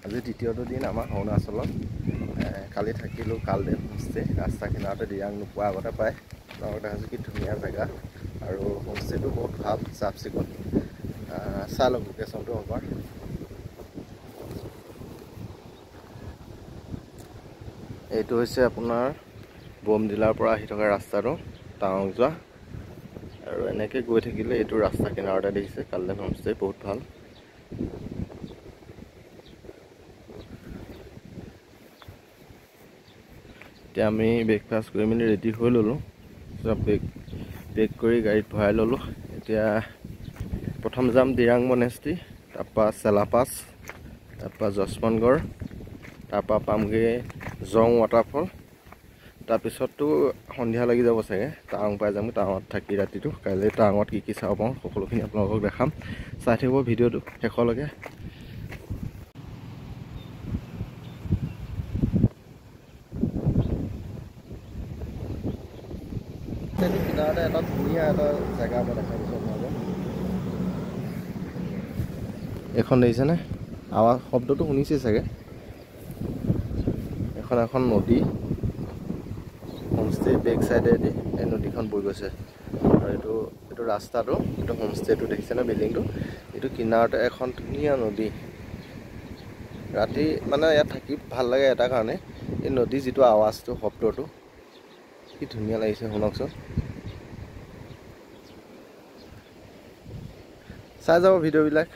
আজি দ্বিতীয়টো দিন আমাৰ অৰুণাচলত কালি থাকিলোঁ কালদেৱ হোমষ্টে ৰাস্তা কিনাৰতে দিৰাং নোপোৱা আগতে পায় আপোনালোকে দেখাইছোঁ কি ধুনীয়া জেগা আৰু হোমষ্টেটো বহুত ভাল চাফ চিকুণ চাই লওক লোকেশ্যনটো আমাৰ এইটো হৈছে আপোনাৰ বমডিলাৰ পৰা আহি থকা ৰাস্তাটো টাৱাং যোৱা আৰু এনেকৈ গৈ থাকিলে এইটো ৰাস্তা কিনাৰতে দেখিছে কালদেৱ হোমষ্টে বহুত ভাল এতিয়া আমি ব্ৰেকফাষ্ট কৰি মেলি ৰেডি হৈ ল'লোঁ চব পেক কৰি গাড়ীত ভৰাই ল'লোঁ এতিয়া প্ৰথম যাম দিৰাং মনেষ্ট্ৰী তাৰপৰা চেলাপাছ তাৰপৰা যশৱন্তগড় তাৰপৰা পামগৈ জং ৱাটাৰফল তাৰপিছততো সন্ধিয়া লাগি যাব চাগে টাৱাং পাই যাম টাৱাঙত থাকি ৰাতিটো কাইলৈ টাৱাঙত কি চাব পাওঁ সকলোখিনি আপোনালোকক দেখাম চাই থাকিব ভিডিঅ'টো শেষলৈকে কিনাৰতে এটা ধুনীয়া এটা জেগা মই দেখাই দিছোঁ আপোনালোকক এইখন দেখিছেনে আৱাজ শব্দটো শুনিছে চাগে এখন নদী হোমষ্টে বেক চাইডেদি এই নদীখন বৈ গৈছে আৰু এইটো ৰাস্তাটো এইটো হোমষ্টেটো দেখিছেনে বিল্ডিংটো এইটো কিনাৰতে এখন ধুনীয়া নদী ৰাতি মানে ইয়াত থাকি ভাল লাগে এটা কাৰণে এই নদী যিটো আৱাজটো শব্দটো কি ধুনীয়া লাগিছে শুনকচোন চাই যাব ভিডিঅ'বিলাক